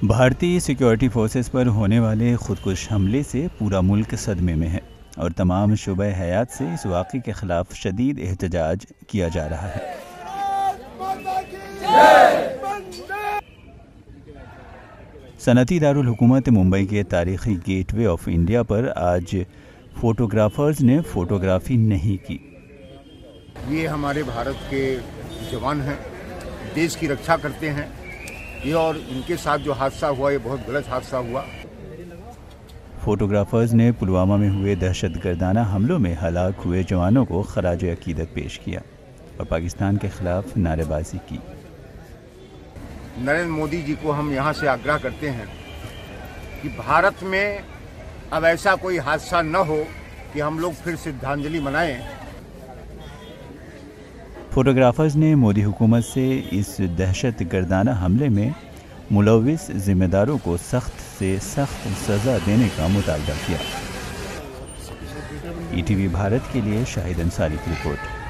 بھارتی security forces پر ہونے والے خودکش حملے سے پورا ملک صدمے میں ہے اور تمام شعبہ حیات سے اس واقعے کے خلاف شدید احتجاج کیا جا رہا ہے۔ صنعتی دارالحکومت ممبئی کے تاریخی گیٹ وے آف انڈیا پر آج فوٹوگرافرز نے فوٹوگرافی نہیں کی۔ یہ ہمارے بھارت کے جوان ہیں، دیش کی رکشا کرتے ہیں، یہ اور ان کے ساتھ جو حادثہ ہوا یہ بہت غلط حادثہ ہوا۔ فوٹوگرافرز نے پلوامہ میں ہوئے دہشت گردانہ حملوں میں ہلاک ہوئے جوانوں کو خراج عقیدت پیش کیا اور پاکستان کے خلاف نعرے بازی کی۔ نریندر مودی جی کو ہم یہاں سے آگرہ کرتے ہیں کہ بھارت میں اب ایسا کوئی حادثہ نہ ہو کہ ہم لوگ پھر شردھانجلی منائیں۔ فوٹوگرافرز نے مودی حکومت سے اس دہشت گردانہ حملے میں ملوث ذمہ داروں کو سخت سے سخت سزا دینے کا مطالبہ کیا۔ ETV بھارت کے لیے شاہد انصاری کی رپورٹ۔